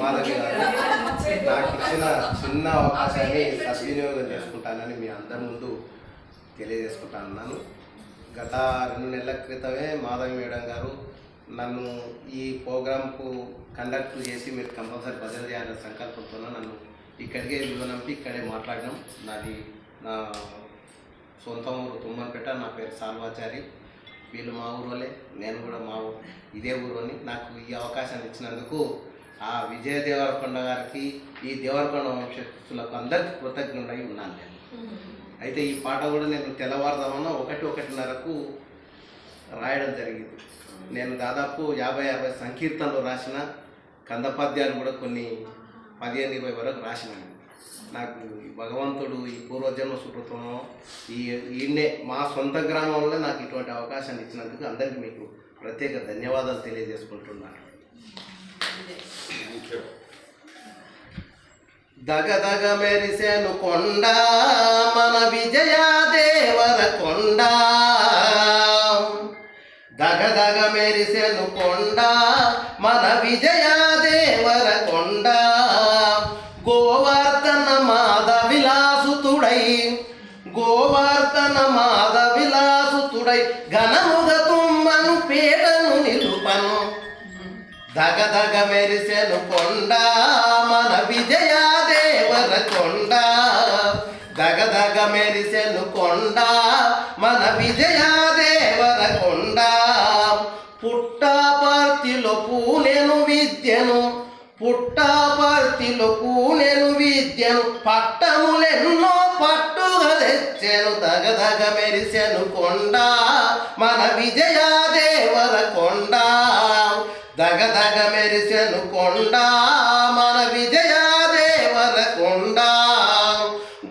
మాధవి గారు నాకు ఇచ్చిన చిన్న అవకాశాన్ని సద్వినియోగం చేసుకుంటానని మీ అందరి ముందు తెలియజేసుకుంటాను. గత 2 నెలల క్రితమే మాధవి మేడం గారు నన్ను ఈ ప్రోగ్రాంకు కండక్ట్ చేసి మీరు కంపల్సరీ భజన చేయాలనే సంకల్పంతో నన్ను ఇక్కడికే విలువనంపి ఇక్కడే మాట్లాడడం. నా సొంత ఊరు తుమ్మన్పేట, నా పేరు సాల్వాచారి. వీళ్ళు మా ఊరోలే, నేను కూడా మా ఊరు ఇదే ఊరోని. నాకు ఈ అవకాశాన్ని ఇచ్చినందుకు ఆ విజయ దేవరకొండ గారికి, ఈ దేవరకొండ వంశస్థులకు అందరికీ కృతజ్ఞుడై ఉన్నాను నేను. అయితే ఈ పాట కూడా నేను తెల్లవారుదామన్నా 1:30కు రాయడం జరిగింది. నేను దాదాపు 50-60 సంకీర్తనలు రాసిన, కందపద్యాలు కూడా కొన్ని 15-20 వరకు రాసినాను. నాకు భగవంతుడు ఈ పూర్వజన్మ సుకృతమో ఈయన్నే మా సొంత గ్రామంలో నాకు ఇటువంటి అవకాశాన్ని ఇచ్చినందుకు అందరికీ మీకు ప్రత్యేక ధన్యవాదాలు తెలియజేసుకుంటున్నాను. దగదగ మెరిసెను కొండ మన విజయ దేవరకొండ, దగదగ మెరిసెను కొండ మన విజయ దేవరకొండ, గోవర్ధన మాధ విలాసుతుడై, గోవర్ధన మాధ విలాసుతుడై ఘనముగ తుమ్మను పేటను నిలుపను, దగదగ మెరిసెను కొండ మన విజయ దేవరకొండ, దగదగ మెరిసెను కొండ మన విజయ దేవరకొండ, పుట్టపర్తిలో పూనెను విద్యను, పుట్టపర్తిలో పూనెను విద్యను, పట్టములెన్నో పట్టుగా తెచ్చెను, దగదగ మెరిసెను కొండ మన విజయ దేవరకొండ, దగదగ మెరిసెను కొండ మన విజయ దేవరకొండ,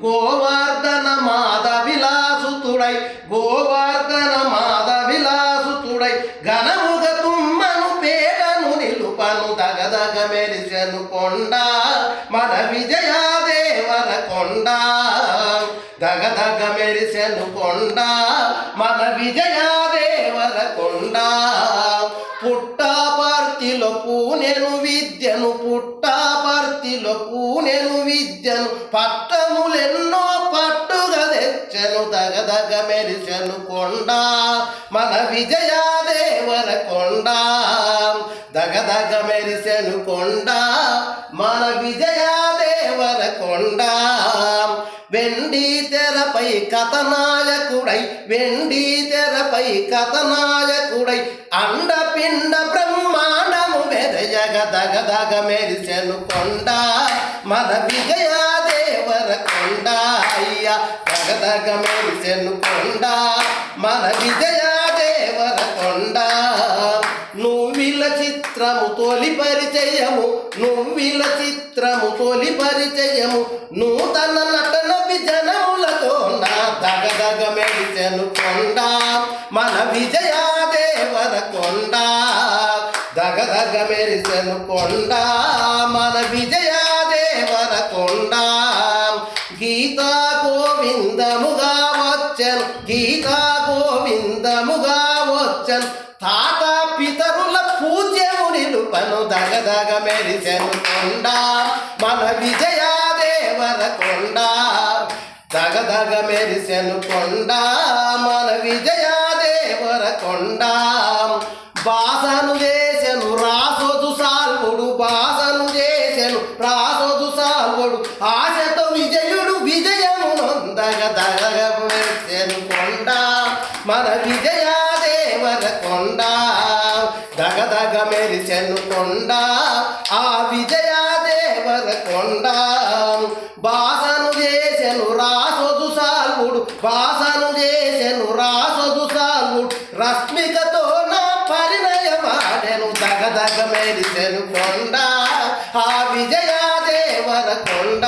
గోవర్ధన మాధ విలాసుతుడై, గోవర్ధన మాధ విలాసుతుడై ఘనముగ తుమ్మను పేటను నిలుపను, దగదగ మెరిసెను కొండ మన విజయ దేవరకొండ, దగదగ మెరిసెను కొండ మన విజయ దేవరకొండ, పుట్టపర్తిలో పూనెను విద్యను, పుట్టపర్తిలో పూనెను విద్యను, పట్టములెన్నో పట్టుగా తెచ్చెను, దగదగ మెరిసెను కొండ మన విజయ దేవరకొండ, దగదగ మెరిసెను కొండ మన విజయ దేవరకొండ, వెండి తెరపై కథనాయకుడై, వెండి తెరపై కథనాయకుడై అండపిండ బ్రహ్మాండము మెరయగ, దగదగ మెరిసెను కొండ మన విజయ దేవరకొండ, అయ్యా దగదగ మెరిసెను కొండ మన విజయ దేవరకొండ, నువ్విల చిత్రము తొలి పరిచయము, నువ్విల చిత్రము తొలి పరిచయము, నూతన నటన విజనములతో నా దగదగ మెరిసెను కొండ మన విజయ దేవరకొండ, దగదగ మెరిసెను కొండ మన విజయ దేవరకొండ, గీతా గోవిందముగా వచ్చెను, గీతా గోవిందముగా వచ్చెను, తాత పితరుల పూజ్యము నిలుపను, దగదగ మెరిసెను కొండ మన విజయ దేవరకొండ, దగదగ మెరిసెను కొండ మన విజయ దేవరకొండ, బాసను చేసెను రాసొదు సాల్వుడు, బాసను చేసెను రాసొదు సాల్వుడు, ఆశతో విజయుడు విజయము నొందగ, దగదగ మెరిసెను కొండ మన విజయ దేవరకొండ, దగదగ మెరిసెను కొండ ఆ విజయ దేవరకొండ, బాసను చేసెను రాసొదు సాల్వుడు, బాసను చేసెను రాసొదు సాల్వుడు, రశ్మికతో నా పరిణయమాడెను, దగదగ మెరిసెను కొండ ఆ విజయ దేవరకొండ,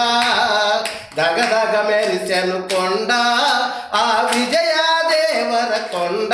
దగదగ మెరిసెను కొండ ఆ విజయ దేవరకొండ.